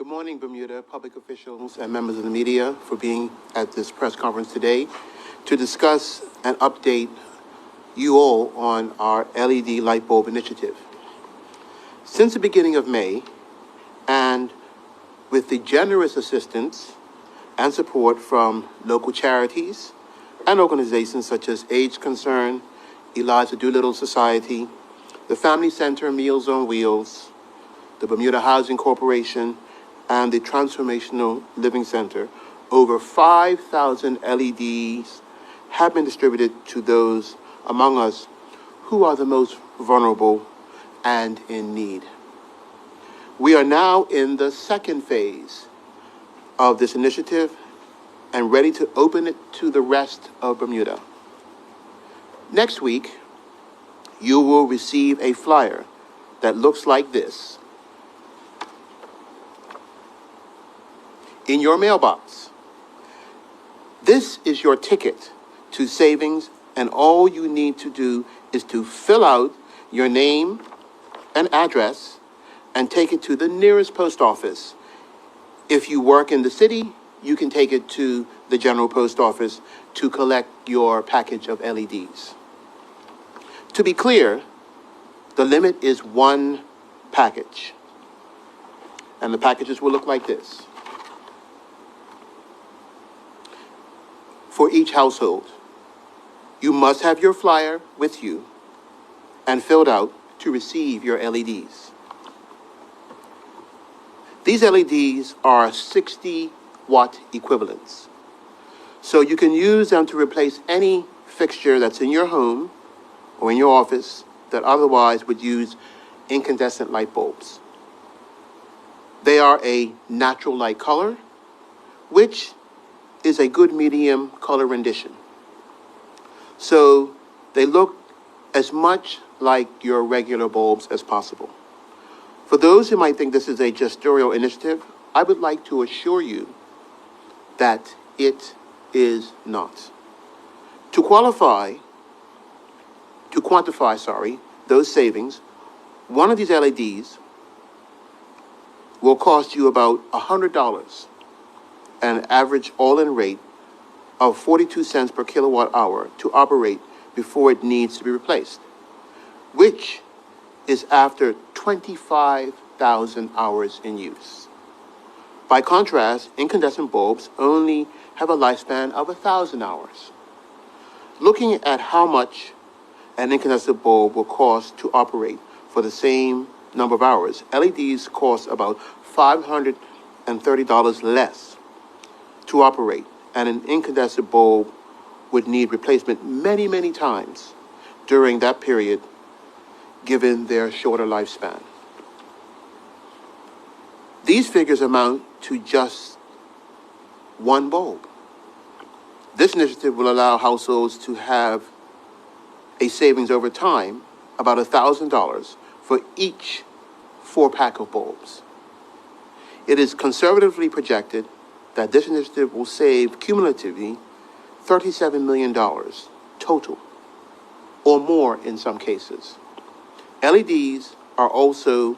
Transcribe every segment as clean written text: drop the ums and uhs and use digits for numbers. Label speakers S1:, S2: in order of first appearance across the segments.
S1: Good morning, Bermuda, public officials and members of the media for being at this press conference today to discuss and update you all on our LED light bulb initiative. Since the beginning of May, and with the generous assistance and support from local charities and organizations such as AIDS Concern, Eliza Doolittle Society, the Family Center Meals on Wheels, the Bermuda Housing Corporation, and the Transformational Living Center, over 5,000 LEDs have been distributed to those among us who are the most vulnerable and in need. We are now in the second phase of this initiative and ready to open it to the rest of Bermuda. Next week, you will receive a flyer that looks like this in your mailbox. This is your ticket to savings, and all you need to do is to fill out your name and address and take it to the nearest post office. If you work in the city, you can take it to the general post office to collect your package of LEDs. To be clear, the limit is one package, and the packages will look like this. For each household, you must have your flyer with you and filled out to receive your LEDs. These LEDs are 60-watt equivalents, so you can use them to replace any fixture that's in your home or in your office that otherwise would use incandescent light bulbs. They are a natural light color, which is a good medium color rendition. So they look as much like your regular bulbs as possible. For those who might think this is a gestorial initiative, I would like to assure you that it is not. To quantify those savings, one of these LEDs will cost you about $100, an average all-in rate of 42 cents per kilowatt hour to operate before it needs to be replaced, which is after 25,000 hours in use. By contrast, incandescent bulbs only have a lifespan of 1,000 hours. Looking at how much an incandescent bulb will cost to operate for the same number of hours, LEDs cost about $530 less to operate, and an incandescent bulb would need replacement many, many times during that period, given their shorter lifespan. These figures amount to just one bulb. This initiative will allow households to have a savings over time, about $1,000 for each 4-pack of bulbs. It is conservatively projected that this initiative will save cumulatively $37 million total, or more in some cases. LEDs are also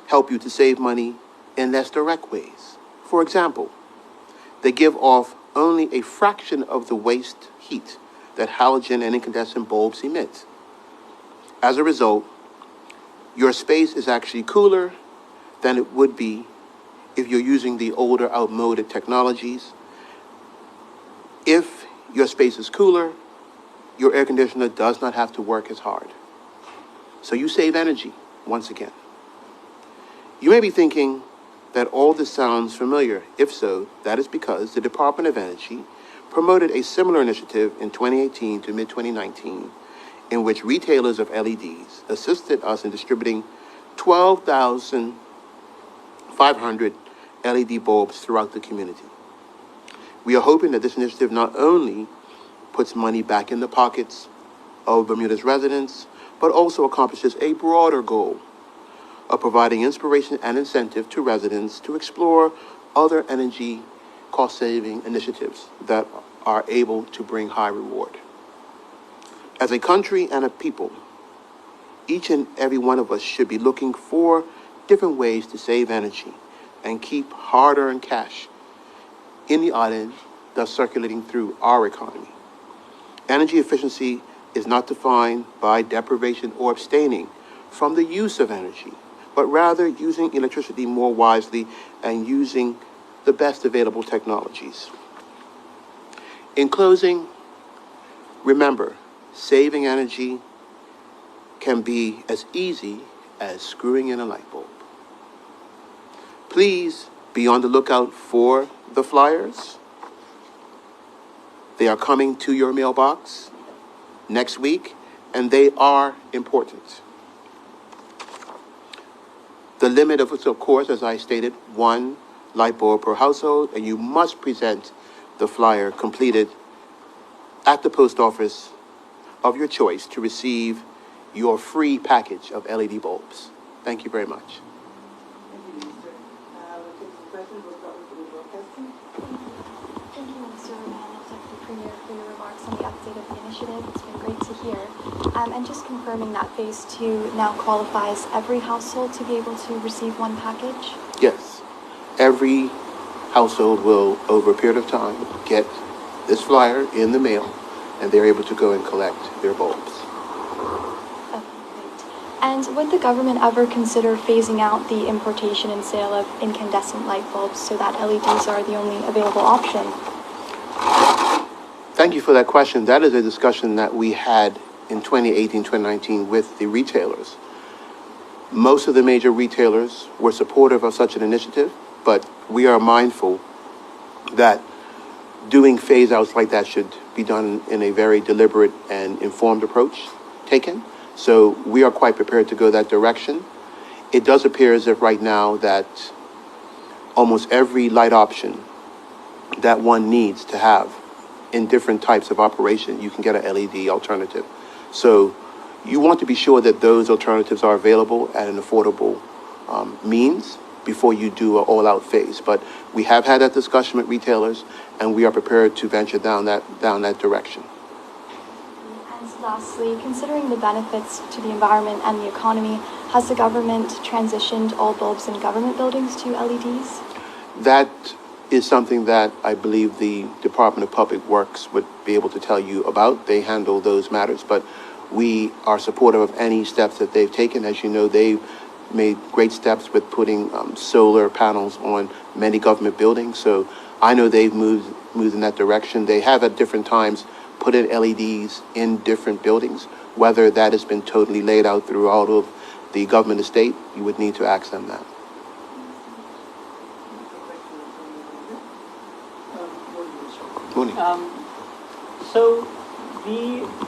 S1: help you to save money in less direct ways. For example, they give off only a fraction of the waste heat that halogen and incandescent bulbs emit. As a result, your space is actually cooler than it would be if you're using the older, outmoded technologies. If your space is cooler, your air conditioner does not have to work as hard. So you save energy, once again. You may be thinking that all this sounds familiar. If so, that is because the Department of Energy promoted a similar initiative in 2018 to mid-2019, in which retailers of LEDs assisted us in distributing 12,500 LED bulbs throughout the community. We are hoping that this initiative not only puts money back in the pockets of Bermuda's residents, but also accomplishes a broader goal of providing inspiration and incentive to residents to explore other energy cost-saving initiatives that are able to bring high reward. As a country and a people, each and every one of us should be looking for different ways to save energy and keep hard-earned cash in the island, thus circulating through our economy. Energy efficiency is not defined by deprivation or abstaining from the use of energy, but rather using electricity more wisely and using the best available technologies. In closing, remember, saving energy can be as easy as screwing in a light bulb. Please be on the lookout for the flyers. They are coming to your mailbox next week, and they are important. The limit of course, as I stated, 1 light bulb per household, and you must present the flyer completed at the post office of your choice to receive your free package of LED bulbs. Thank you very much.
S2: Thank you, Minister. We'll take some questions. We'll start with the broadcasting.
S3: Thank you, Minister Roman and Deputy Premier, for your remarks on the update of the initiative. It's been great to hear. And just confirming that Phase 2 now qualifies every household to be able to receive one package?
S1: Yes, every household will, over a period of time, get this flyer in the mail, and they're able to go and collect their bulbs.
S3: Okay, great. And would the government ever consider phasing out the importation and sale of incandescent light bulbs so that LEDs are the only available option?
S1: Thank you for that question. That is a discussion that we had in 2018, 2019 with the retailers. Most of the major retailers were supportive of such an initiative, but we are mindful that doing phase outs like that should be done in a very deliberate and informed approach taken. So we are quite prepared to go that direction. It does appear as if right now that almost every light option that one needs to have in different types of operation, you can get an LED alternative. So you want to be sure that those alternatives are available at an affordable means before you do an all-out phase. But we have had that discussion with retailers, and we are prepared to venture down that direction.
S3: And lastly, considering the benefits to the environment and the economy, has the government transitioned all bulbs in government buildings to LEDs?
S1: That is something that I believe the Department of Public Works would be able to tell you about. They handle those matters, but we are supportive of any steps that they've taken. As you know, they've made great steps with putting solar panels on many government buildings. So I know they've moved in that direction. They have at different times put in LEDs in different buildings. Whether that has been totally laid out throughout of the government estate, you would need to ask them that. Mooney.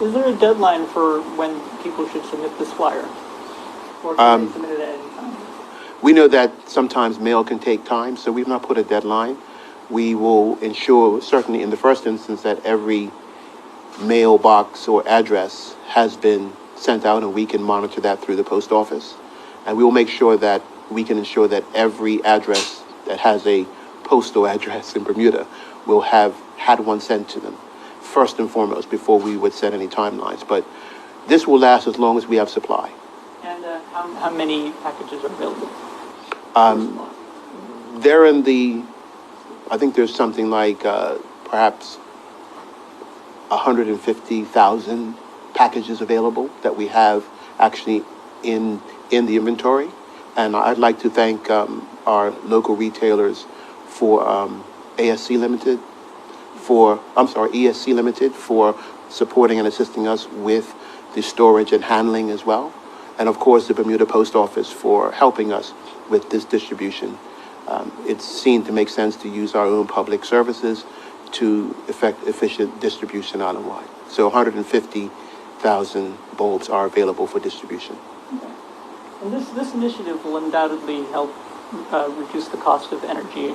S4: Is there a deadline for when people should submit this flyer? Or can they submit it at any time?
S1: We know that sometimes mail can take time, so we've not put a deadline. We will ensure, certainly in the first instance, that every mailbox or address has been sent out, and we can monitor that through the post office. And we will make sure that we can ensure that every address that has a postal address in Bermuda will have had one sent to them, first and foremost, before we would set any timelines. But this will last as long as we have supply.
S4: And how many packages are available?
S1: They're in the, I think there's something like perhaps 150,000 packages available that we have actually in the inventory. And I'd like to thank our local retailers for ESC Limited for supporting and assisting us with the storage and handling as well. And of course, the Bermuda Post Office for helping us with this distribution. It's seen to make sense to use our own public services to effect efficient distribution island-wide. So 150,000 bulbs are available for distribution.
S4: Okay. And this initiative will undoubtedly help reduce the cost of energy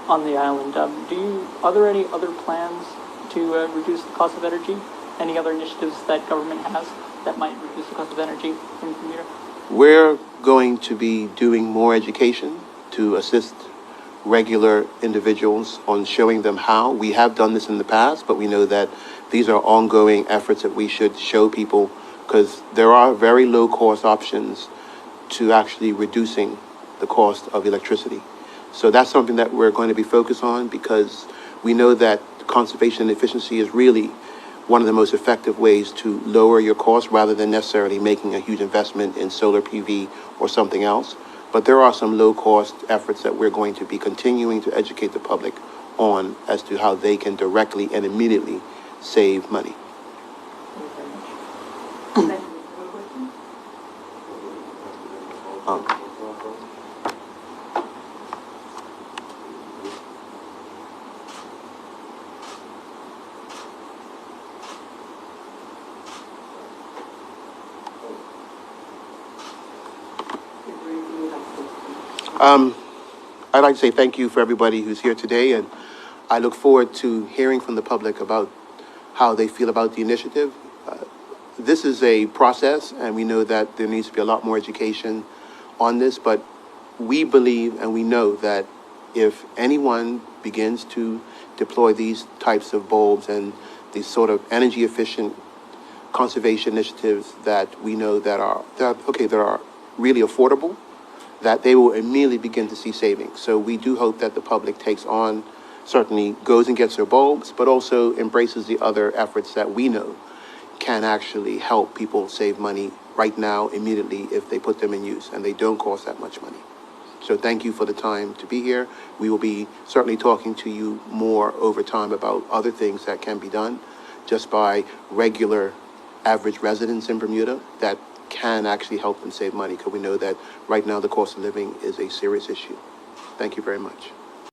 S4: on the island. Are there any other plans to reduce the cost of energy? Any other initiatives that government has that might reduce the cost of energy in Bermuda?
S1: We're going to be doing more education to assist regular individuals on showing them how. We have done this in the past, but we know that these are ongoing efforts that we should show people, because there are very low cost options to actually reducing the cost of electricity. So that's something that we're going to be focused on, because we know that conservation and efficiency is really one of the most effective ways to lower your costs, rather than necessarily making a huge investment in solar PV or something else. But there are some low-cost efforts that we're going to be continuing to educate the public on, as to how they can directly and immediately save money.
S2: Thank you. Have a question? Is there anything you'd like to say?
S1: I'd like to say thank you for everybody who's here today, and I look forward to hearing from the public about how they feel about the initiative. This is a process, and we know that there needs to be a lot more education on this, but we believe and we know that if anyone begins to deploy these types of bulbs and these sort of energy efficient conservation initiatives that we know that are really affordable, that they will immediately begin to see savings. So we do hope that the public takes on, certainly goes and gets their bulbs, but also embraces the other efforts that we know can actually help people save money right now, immediately, if they put them in use, and they don't cost that much money. So thank you for the time to be here. We will be certainly talking to you more over time about other things that can be done just by regular average residents in Bermuda that can actually help them save money, because we know that right now the cost of living is a serious issue. Thank you very much.